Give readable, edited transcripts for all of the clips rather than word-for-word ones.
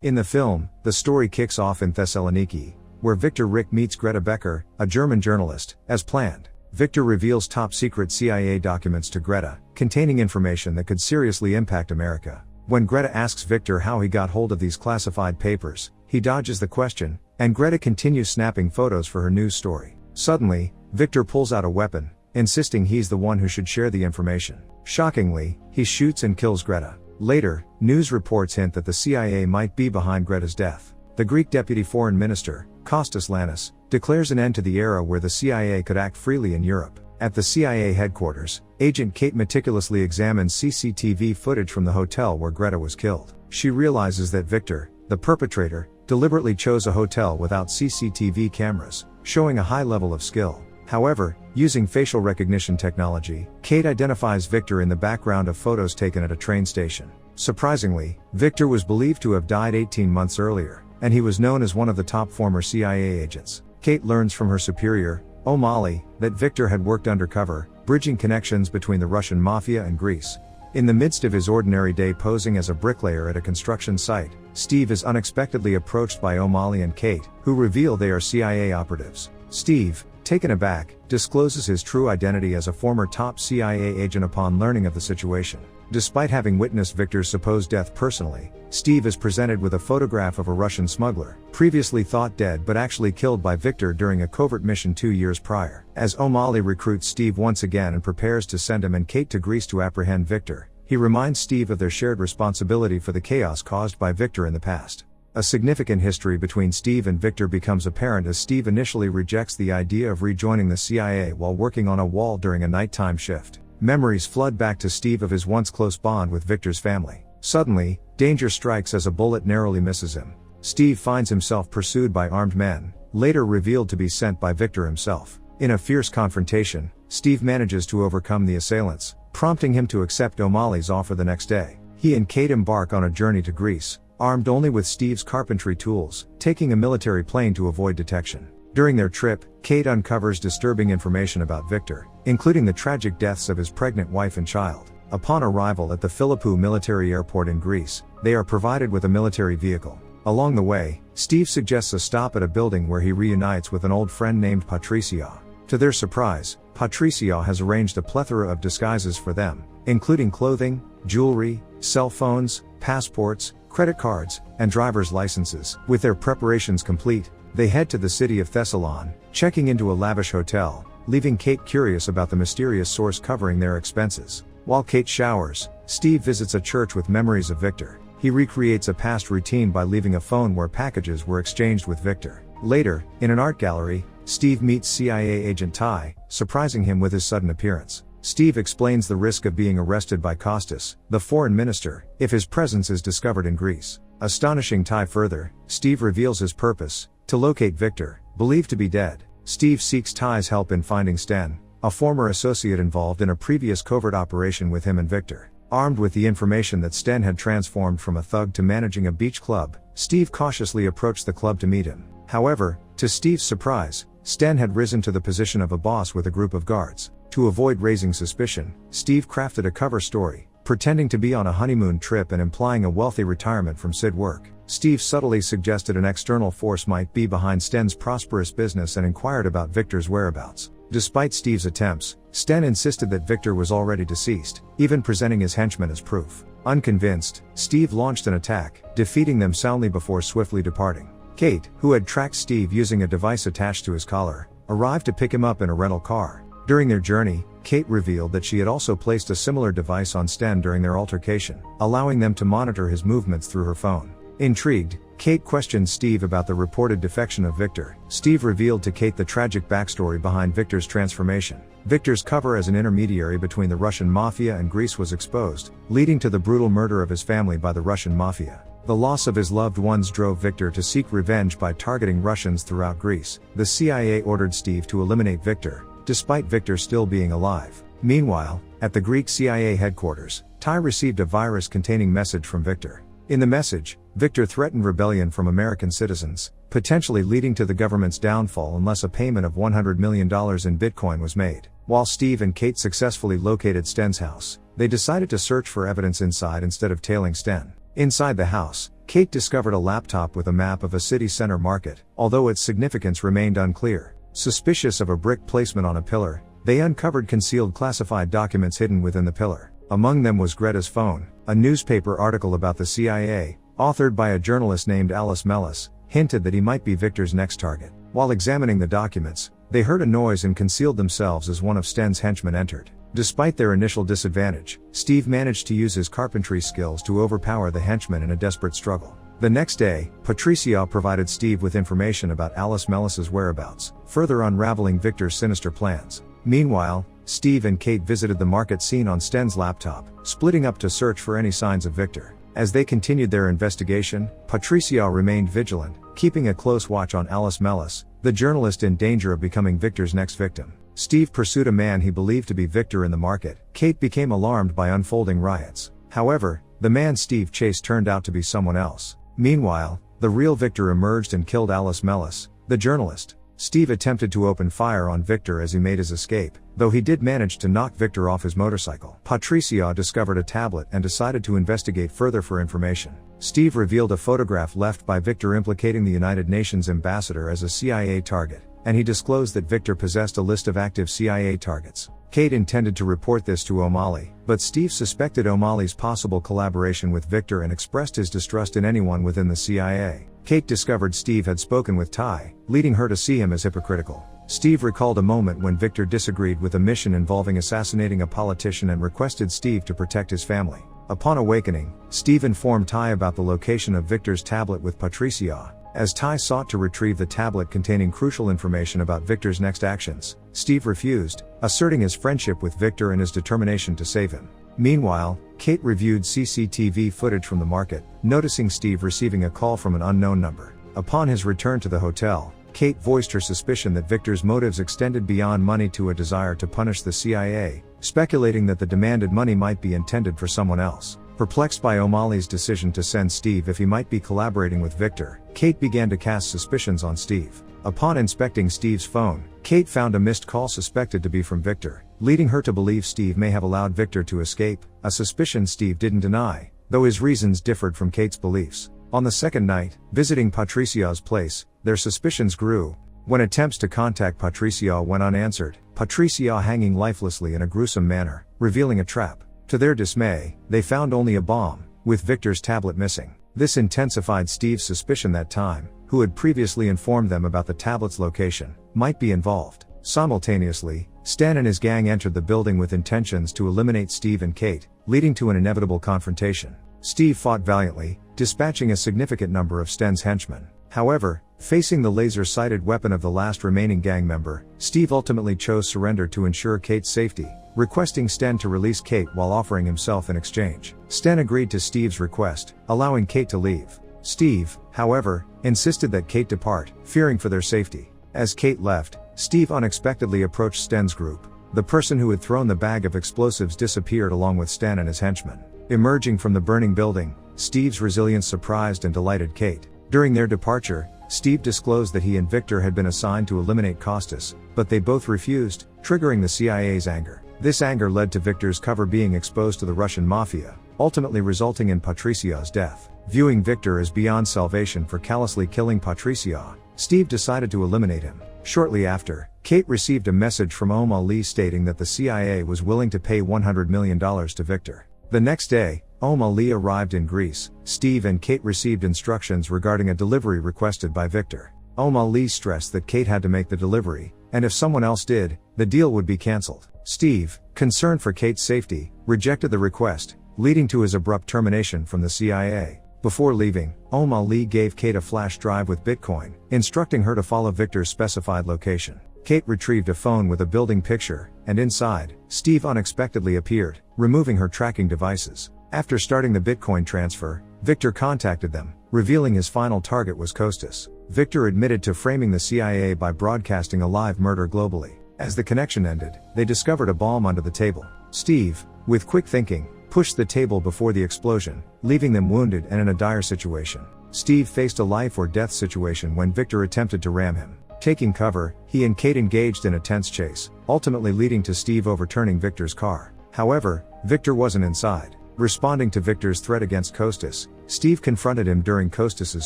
In the film, the story kicks off in Thessaloniki, where Victor Rick meets Greta Becker, a German journalist, as planned. Victor reveals top-secret CIA documents to Greta, containing information that could seriously impact America. When Greta asks Victor how he got hold of these classified papers, he dodges the question, and Greta continues snapping photos for her news story. Suddenly, Victor pulls out a weapon, insisting he's the one who should share the information. Shockingly, he shoots and kills Greta. Later, news reports hint that the CIA might be behind Greta's death. The Greek deputy foreign minister, Kostas Lannis, declares an end to the era where the CIA could act freely in Europe. At the CIA headquarters, Agent Kate meticulously examines CCTV footage from the hotel where Greta was killed. She realizes that Victor, the perpetrator, deliberately chose a hotel without CCTV cameras, showing a high level of skill. However, using facial recognition technology, Kate identifies Victor in the background of photos taken at a train station. Surprisingly, Victor was believed to have died 18 months earlier, and he was known as one of the top former CIA agents. Kate learns from her superior, O'Malley, that Victor had worked undercover, bridging connections between the Russian mafia and Greece. In the midst of his ordinary day posing as a bricklayer at a construction site, Steve is unexpectedly approached by O'Malley and Kate, who reveal they are CIA operatives. Steve, taken aback, discloses his true identity as a former top CIA agent upon learning of the situation. Despite having witnessed Victor's supposed death personally, Steve is presented with a photograph of a Russian smuggler, previously thought dead but actually killed by Victor during a covert mission 2 years prior. As O'Malley recruits Steve once again and prepares to send him and Kate to Greece to apprehend Victor, he reminds Steve of their shared responsibility for the chaos caused by Victor in the past. A significant history between Steve and Victor becomes apparent as Steve initially rejects the idea of rejoining the CIA while working on a wall during a nighttime shift. Memories flood back to Steve of his once close bond with Victor's family. Suddenly, danger strikes as a bullet narrowly misses him. Steve finds himself pursued by armed men, later revealed to be sent by Victor himself. In a fierce confrontation, Steve manages to overcome the assailants, prompting him to accept O'Malley's offer the next day. He and Kate embark on a journey to Greece, armed only with Steve's carpentry tools, taking a military plane to avoid detection. During their trip, Kate uncovers disturbing information about Victor, including the tragic deaths of his pregnant wife and child. Upon arrival at the Philippou military airport in Greece, they are provided with a military vehicle. Along the way, Steve suggests a stop at a building where he reunites with an old friend named Patricia. To their surprise, Patricia has arranged a plethora of disguises for them, including clothing, jewelry, cell phones, passports, credit cards, and driver's licenses. With their preparations complete, they head to the city of Thessalon, checking into a lavish hotel, leaving Kate curious about the mysterious source covering their expenses. While Kate showers, Steve visits a church with memories of Victor. He recreates a past routine by leaving a phone where packages were exchanged with Victor. Later, in an art gallery, Steve meets CIA agent Ty, surprising him with his sudden appearance. Steve explains the risk of being arrested by Kostas, the foreign minister, if his presence is discovered in Greece. Astonishing Ty further, Steve reveals his purpose: to locate Victor, believed to be dead. Steve seeks Ty's help in finding Sten, a former associate involved in a previous covert operation with him and Victor. Armed with the information that Sten had transformed from a thug to managing a beach club, Steve cautiously approached the club to meet him. However, to Steve's surprise, Sten had risen to the position of a boss with a group of guards. To avoid raising suspicion, Steve crafted a cover story, pretending to be on a honeymoon trip and implying a wealthy retirement from SID work. Steve subtly suggested an external force might be behind Sten's prosperous business and inquired about Victor's whereabouts. Despite Steve's attempts, Sten insisted that Victor was already deceased, even presenting his henchmen as proof. Unconvinced, Steve launched an attack, defeating them soundly before swiftly departing. Kate, who had tracked Steve using a device attached to his collar, arrived to pick him up in a rental car. During their journey, Kate revealed that she had also placed a similar device on Sten during their altercation, allowing them to monitor his movements through her phone. Intrigued, Kate questioned Steve about the reported defection of Victor. Steve revealed to Kate the tragic backstory behind Victor's transformation. Victor's cover as an intermediary between the Russian mafia and Greece was exposed, leading to the brutal murder of his family by the Russian mafia. The loss of his loved ones drove Victor to seek revenge by targeting Russians throughout Greece. The CIA ordered Steve to eliminate Victor, despite Victor still being alive. Meanwhile, at the Greek CIA headquarters, Ty received a virus-containing message from Victor. In the message, Victor threatened rebellion from American citizens, potentially leading to the government's downfall unless a payment of $100 million in Bitcoin was made. While Steve and Kate successfully located Sten's house, they decided to search for evidence inside instead of tailing Sten. Inside the house, Kate discovered a laptop with a map of a city center market, although its significance remained unclear. Suspicious of a brick placement on a pillar, they uncovered concealed classified documents hidden within the pillar. Among them was Greta's phone. A newspaper article about the CIA, authored by a journalist named Alice Mellis, hinted that he might be Victor's next target. While examining the documents, they heard a noise and concealed themselves as one of Sten's henchmen entered. Despite their initial disadvantage, Steve managed to use his carpentry skills to overpower the henchmen in a desperate struggle. The next day, Patricia provided Steve with information about Alice Mellis's whereabouts, further unraveling Victor's sinister plans. Meanwhile, Steve and Kate visited the market scene on Sten's laptop, splitting up to search for any signs of Victor. As they continued their investigation, Patricia remained vigilant, keeping a close watch on Alice Mellis, the journalist in danger of becoming Victor's next victim. Steve pursued a man he believed to be Victor in the market. Kate became alarmed by unfolding riots. However, the man Steve chased turned out to be someone else. Meanwhile, the real Victor emerged and killed Alice Mellis, the journalist. Steve attempted to open fire on Victor as he made his escape, though he did manage to knock Victor off his motorcycle. Patricia discovered a tablet and decided to investigate further for information. Steve revealed a photograph left by Victor implicating the United Nations ambassador as a CIA target, and he disclosed that Victor possessed a list of active CIA targets. Kate intended to report this to O'Malley, but Steve suspected O'Malley's possible collaboration with Victor and expressed his distrust in anyone within the CIA. Kate discovered Steve had spoken with Ty, leading her to see him as hypocritical. Steve recalled a moment when Victor disagreed with a mission involving assassinating a politician and requested Steve to protect his family. Upon awakening, Steve informed Ty about the location of Victor's tablet with Patricia. As Ty sought to retrieve the tablet containing crucial information about Victor's next actions, Steve refused, asserting his friendship with Victor and his determination to save him. Meanwhile, Kate reviewed CCTV footage from the market, noticing Steve receiving a call from an unknown number. Upon his return to the hotel, Kate voiced her suspicion that Victor's motives extended beyond money to a desire to punish the CIA, speculating that the demanded money might be intended for someone else. Perplexed by O'Malley's decision to send Steve if he might be collaborating with Victor, Kate began to cast suspicions on Steve. Upon inspecting Steve's phone, Kate found a missed call suspected to be from Victor, leading her to believe Steve may have allowed Victor to escape, a suspicion Steve didn't deny, though his reasons differed from Kate's beliefs. On the second night, visiting Patricia's place, their suspicions grew. When attempts to contact Patricia went unanswered, Patricia hanging lifelessly in a gruesome manner, revealing a trap. To their dismay, they found only a bomb, with Victor's tablet missing. This intensified Steve's suspicion that Time, who had previously informed them about the tablet's location, might be involved. Simultaneously, Stan and his gang entered the building with intentions to eliminate Steve and Kate, leading to an inevitable confrontation. Steve fought valiantly, dispatching a significant number of Sten's henchmen. However, facing the laser-sighted weapon of the last remaining gang member, Steve ultimately chose surrender to ensure Kate's safety, requesting Sten to release Kate while offering himself in exchange. Sten agreed to Steve's request, allowing Kate to leave. Steve, however, insisted that Kate depart, fearing for their safety. As Kate left, Steve unexpectedly approached Sten's group. The person who had thrown the bag of explosives disappeared along with Sten and his henchmen. Emerging from the burning building, Steve's resilience surprised and delighted Kate. During their departure, Steve disclosed that he and Victor had been assigned to eliminate Costas, but they both refused, triggering the CIA's anger. This anger led to Victor's cover being exposed to the Russian mafia, ultimately resulting in Patricia's death. Viewing Victor as beyond salvation for callously killing Patricia, Steve decided to eliminate him. Shortly after, Kate received a message from O'Malley stating that the CIA was willing to pay $100 million to Victor. The next day, O'Malley arrived in Greece. Steve and Kate received instructions regarding a delivery requested by Victor. O'Malley stressed that Kate had to make the delivery, and if someone else did, the deal would be cancelled. Steve, concerned for Kate's safety, rejected the request, leading to his abrupt termination from the CIA. Before leaving, O'Malley gave Kate a flash drive with Bitcoin, instructing her to follow Victor's specified location. Kate retrieved a phone with a building picture, and inside, Steve unexpectedly appeared, removing her tracking devices. After starting the Bitcoin transfer, Victor contacted them, revealing his final target was Costas. Victor admitted to framing the CIA by broadcasting a live murder globally. As the connection ended, they discovered a bomb under the table. Steve, with quick thinking, pushed the table before the explosion, leaving them wounded and in a dire situation. Steve faced a life or death situation when Victor attempted to ram him. Taking cover, he and Kate engaged in a tense chase, ultimately leading to Steve overturning Victor's car. However, Victor wasn't inside. Responding to Victor's threat against Costas, Steve confronted him during Costas's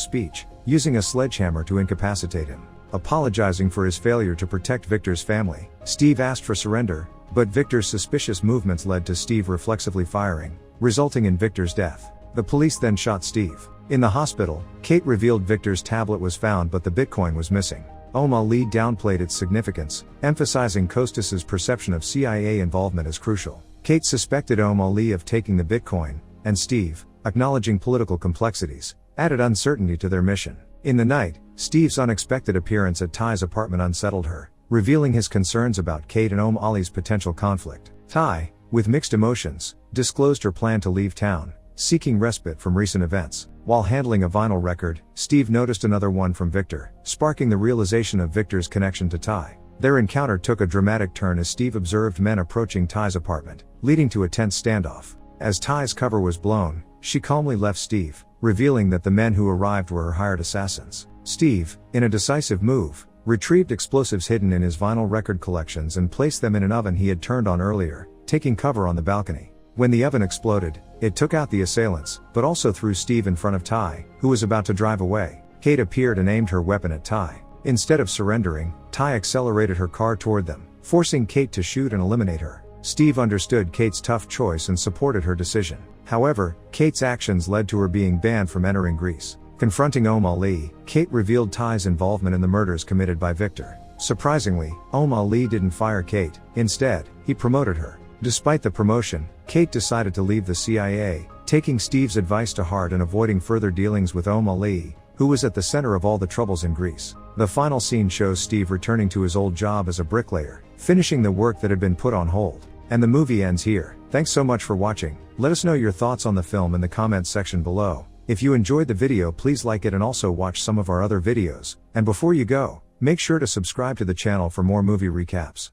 speech, using a sledgehammer to incapacitate him. Apologizing for his failure to protect Victor's family, Steve asked for surrender, but Victor's suspicious movements led to Steve reflexively firing, resulting in Victor's death. The police then shot Steve. In the hospital, Kate revealed Victor's tablet was found but the Bitcoin was missing. Ali downplayed its significance, emphasizing Costas's perception of CIA involvement as crucial. Kate suspected Ali of taking the Bitcoin, and Steve, acknowledging political complexities, added uncertainty to their mission. In the night, Steve's unexpected appearance at Ty's apartment unsettled her, revealing his concerns about Kate and Ali's potential conflict. Ty, with mixed emotions, disclosed her plan to leave town, seeking respite from recent events. While handling a vinyl record, Steve noticed another one from Victor, sparking the realization of Victor's connection to Ty. Their encounter took a dramatic turn as Steve observed men approaching Ty's apartment, leading to a tense standoff. As Ty's cover was blown, she calmly left Steve, revealing that the men who arrived were her hired assassins. Steve, in a decisive move, retrieved explosives hidden in his vinyl record collections and placed them in an oven he had turned on earlier, taking cover on the balcony. When the oven exploded, it took out the assailants, but also threw Steve in front of Ty, who was about to drive away. Kate appeared and aimed her weapon at Ty. Instead of surrendering, Ty accelerated her car toward them, forcing Kate to shoot and eliminate her. Steve understood Kate's tough choice and supported her decision. However, Kate's actions led to her being banned from entering Greece. Confronting Ali, Kate revealed Ty's involvement in the murders committed by Victor. Surprisingly, Ali didn't fire Kate. Instead, he promoted her. Despite the promotion, Kate decided to leave the CIA, taking Steve's advice to heart and avoiding further dealings with Ali, who was at the center of all the troubles in Greece. The final scene shows Steve returning to his old job as a bricklayer, finishing the work that had been put on hold. And the movie ends here. Thanks so much for watching. Let us know your thoughts on the film in the comments section below. If you enjoyed the video, please like it and also watch some of our other videos. And before you go, make sure to subscribe to the channel for more movie recaps.